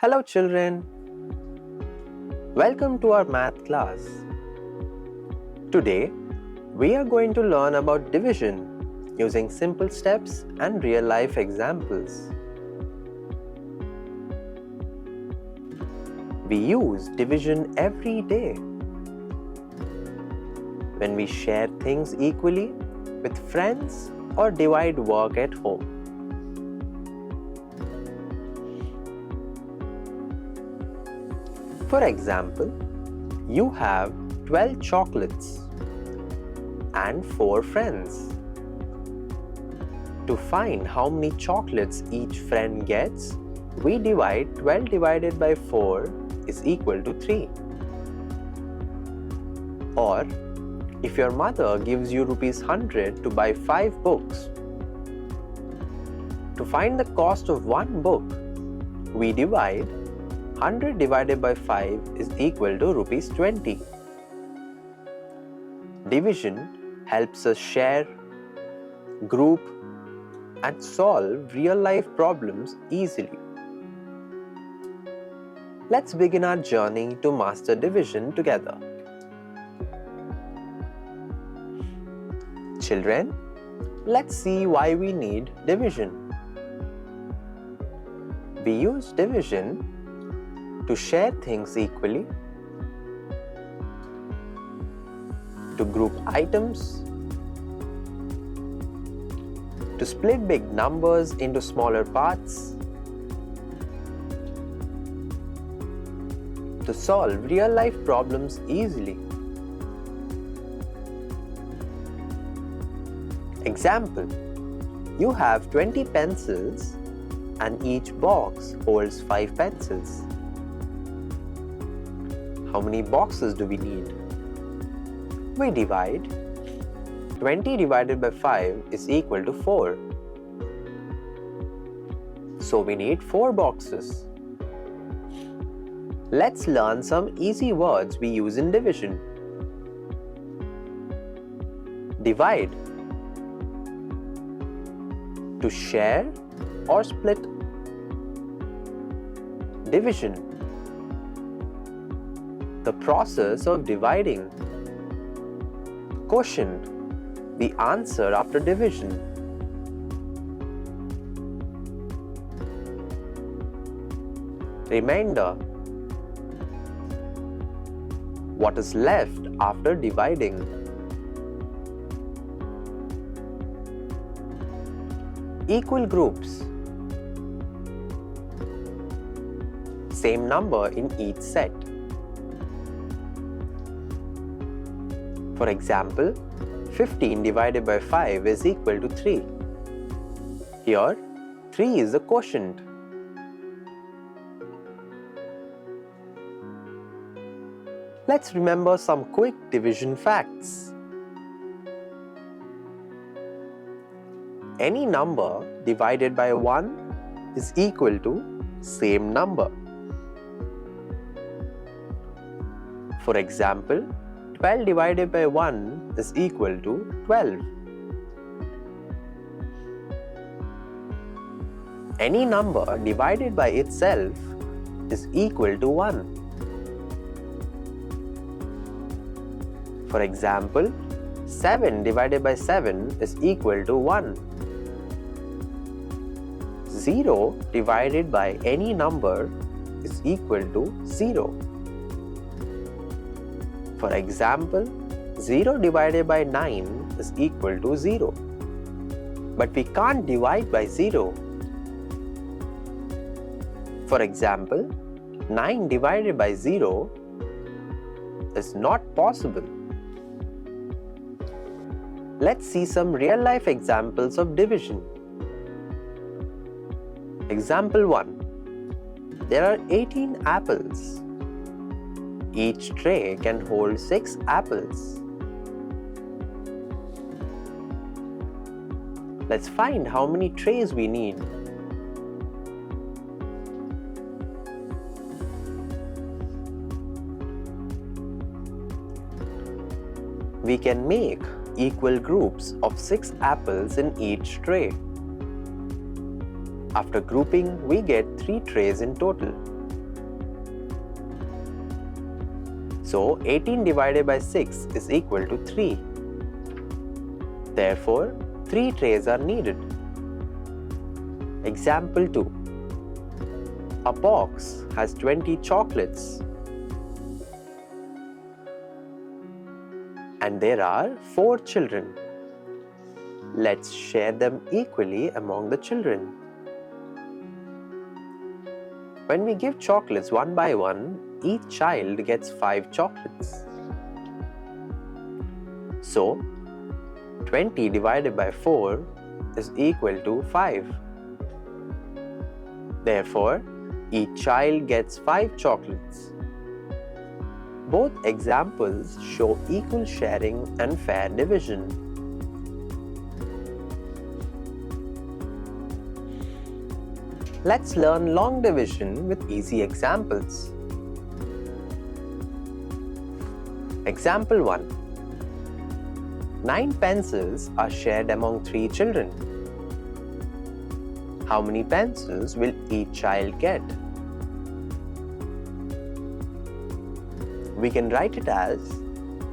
Hello children, welcome to our math class. Today, we are going to learn about division using simple steps and real-life examples. We use division every day when we share things equally with friends or divide work at home. For example, you have 12 chocolates and 4 friends. To find how many chocolates each friend gets, we divide 12 divided by 4 is equal to 3. Or, if your mother gives you ₹100 to buy 5 books, to find the cost of one book, we divide 100 divided by 5 is equal to ₹20. Division helps us share, group, and solve real-life problems easily. Let's begin our journey to master division together. Children, let's see why we need division. We use division to share things equally, to group items, to split big numbers into smaller parts, to solve real-life problems easily. Example: you have 20 pencils and each box holds 5 pencils. How many boxes do we need? We divide. 20 divided by 5 is equal to 4. So we need 4 boxes. Let's learn some easy words we use in division. Divide. To share or split. Division. The process of dividing. Quotient, the answer after division. Remainder, what is left after dividing. Equal groups, same number in each set. For example, 15 divided by 5 is equal to 3. Here, 3 is the quotient. Let's remember some quick division facts. Any number divided by 1 is equal to same number. For example, 12 divided by 1 is equal to 12. Any number divided by itself is equal to 1. For example, 7 divided by 7 is equal to 1. 0 divided by any number is equal to 0. For example, 0 divided by 9 is equal to 0. But we can't divide by 0. For example, 9 divided by 0 is not possible. Let's see some real-life examples of division. Example 1. There are 18 apples. Each tray can hold 6 apples. Let's find how many trays we need. We can make equal groups of 6 apples in each tray. After grouping, we get 3 trays in total. So 18 divided by 6 is equal to 3. Therefore, 3 trays are needed. Example 2. A box has 20 chocolates and there are 4 children. Let's share them equally among the children. When we give chocolates one by one, each child gets 5 chocolates. So, 20 divided by 4 is equal to 5. Therefore, each child gets 5 chocolates. Both examples show equal sharing and fair division. Let's learn long division with easy examples. Example 1. 9 pencils are shared among 3 children. How many pencils will each child get? We can write it as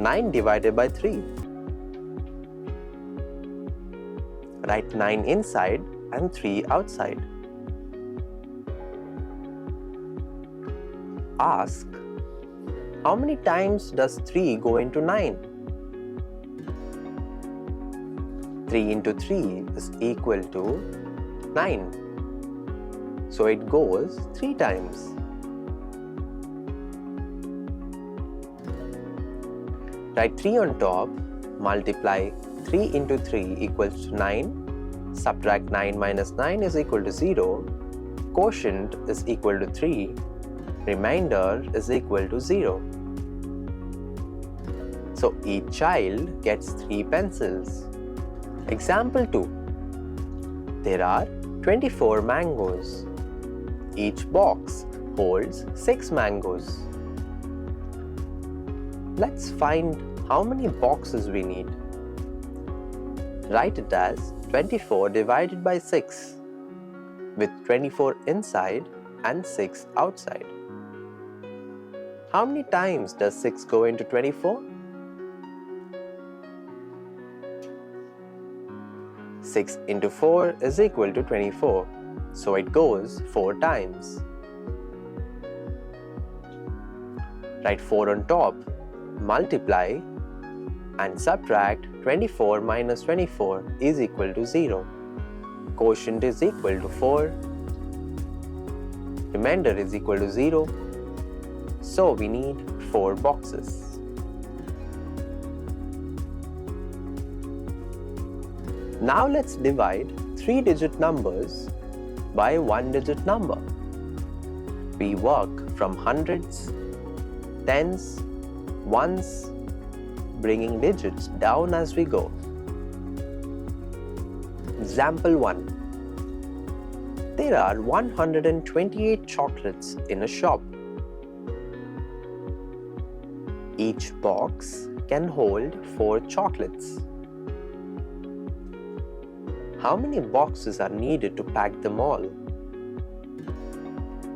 9 divided by 3. Write 9 inside and 3 outside. Ask, how many times does 3 go into 9? 3 into 3 is equal to 9. So it goes 3 times. Write 3 on top, multiply 3 into 3 equals to 9, subtract 9 minus 9 is equal to 0, quotient is equal to 3, remainder is equal to 0. So each child gets 3 pencils. Example 2. There are 24 mangoes. Each box holds 6 mangoes. Let's find how many boxes we need. Write it as 24 divided by 6 with 24 inside and 6 outside. How many times does 6 go into 24? 6 into 4 is equal to 24, so it goes 4 times. Write 4 on top, multiply and subtract 24 minus 24 is equal to 0. Quotient is equal to 4. Remainder is equal to 0. So we need 4 boxes. Now let's divide 3-digit numbers by 1-digit number. We work from hundreds, tens, ones, bringing digits down as we go. Example 1. There are 128 chocolates in a shop. Each box can hold 4 chocolates. How many boxes are needed to pack them all?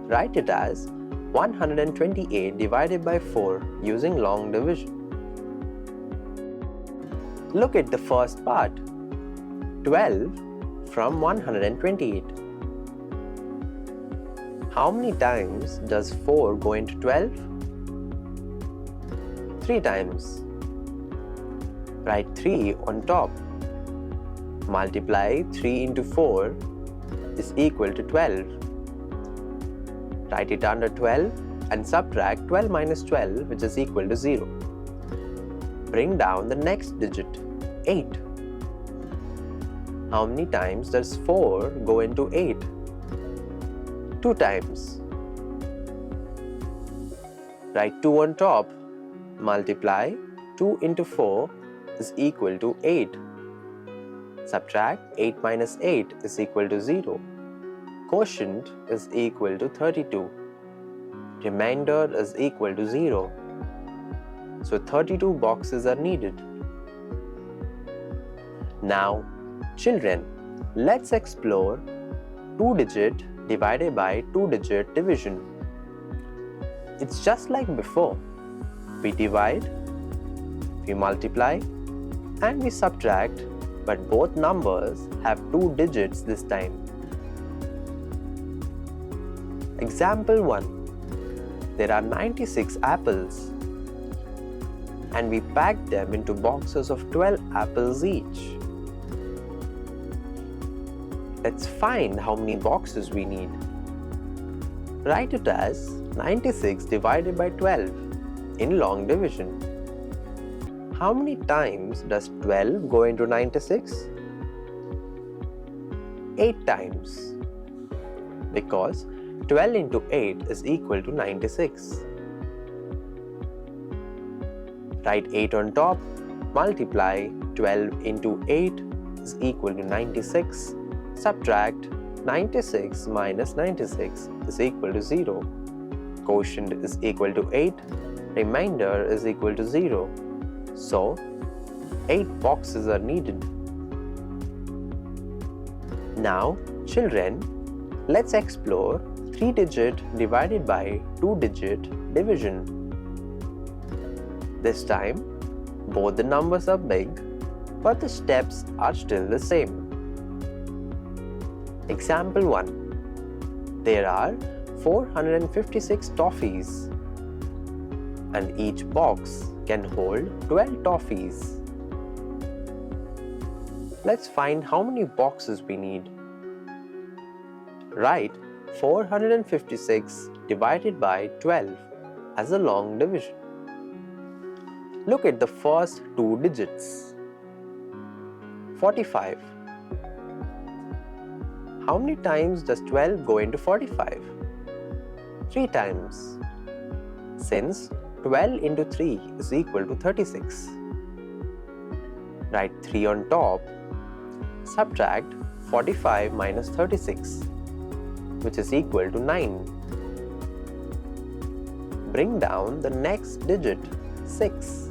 Write it as 128 divided by 4 using long division. Look at the first part. 12 from 128. How many times does 4 go into 12? 3 times. Write 3 on top. Multiply 3 into 4 is equal to 12. Write it under 12 and subtract 12 minus 12, which is equal to 0. Bring down the next digit, 8. How many times does 4 go into 8? 2 times. Write 2 on top. Multiply 2 into 4 is equal to 8. Subtract 8 minus 8 is equal to 0. Quotient is equal to 32. Remainder is equal to 0. So 32 boxes are needed. Now, children, let's explore 2-digit divided by 2-digit division. It's just like before. We divide, we multiply, and we subtract, but both numbers have 2 digits this time. Example 1. There are 96 apples, and we packed them into boxes of 12 apples each. Let's find how many boxes we need. Write it as 96 divided by 12 in long division. How many times does 12 go into 96? 8 times. Because 12 into 8 is equal to 96. Write 8 on top, multiply 12 into 8 is equal to 96. Subtract 96 minus 96 is equal to 0. Quotient is equal to 8. Remainder is equal to 0. So, 8 boxes are needed. Now, children, let's explore 3-digit divided by 2-digit division. This time, both the numbers are big, but the steps are still the same. Example 1. There are 456 toffees, and each box can hold 12 toffees. Let's find how many boxes we need. Write 456 divided by 12 as a long division. Look at the first 2 digits. 45. How many times does 12 go into 45? 3 times. Since 12 into 3 is equal to 36. Write 3 on top. Subtract 45 minus 36, which is equal to 9. Bring down the next digit, 6.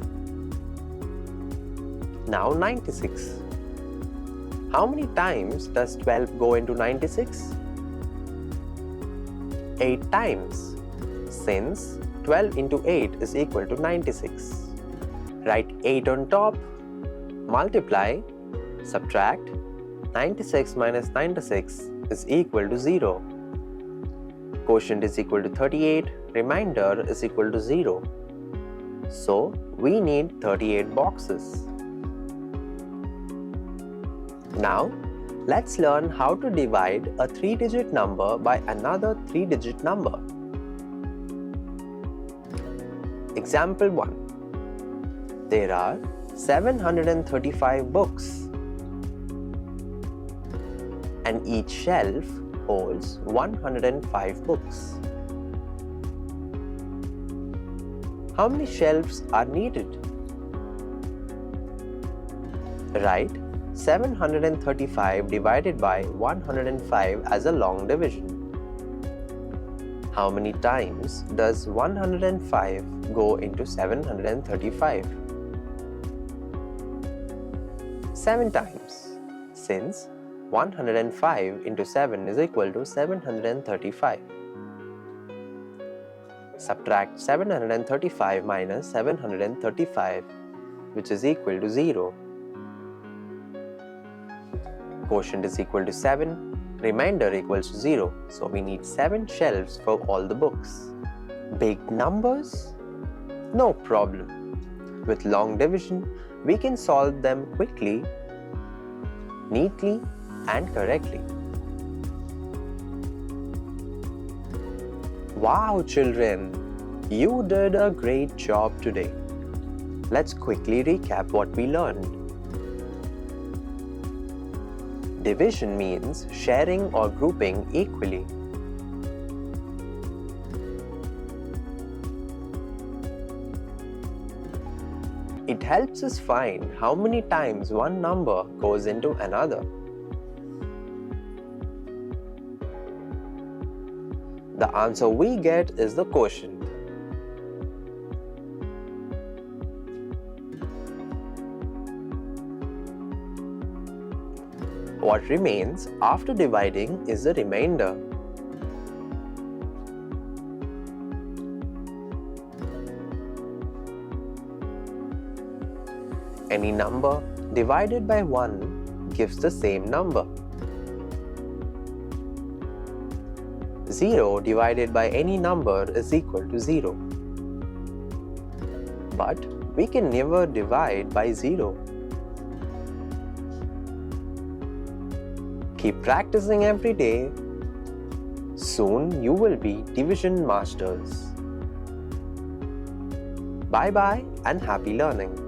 Now 96. How many times does 12 go into 96? 8 times. Since 12 into 8 is equal to 96. Write 8 on top, multiply, subtract, 96 minus 96 is equal to 0. Quotient is equal to 38, remainder is equal to 0. So, we need 38 boxes. Now, let's learn how to divide a 3-digit number by another 3-digit number. Example 1. There are 735 books, and each shelf holds 105 books. How many shelves are needed? Write 735 divided by 105 as a long division. How many times does 105 go into 735? 7 times, since 105 into 7 is equal to 735. Subtract 735 minus 735, which is equal to 0. Quotient is equal to 7, remainder equals to 0, so we need 7 shelves for all the books. Big numbers? No problem. With long division, we can solve them quickly, neatly, and correctly. Wow, children! You did a great job today. Let's quickly recap what we learned. Division means sharing or grouping equally. It helps us find how many times one number goes into another. The answer we get is the quotient. What remains after dividing is the remainder. Any number divided by 1 gives the same number. 0 divided by any number is equal to 0. But we can never divide by 0. Keep practicing every day. Soon you will be division masters. Bye bye and happy learning.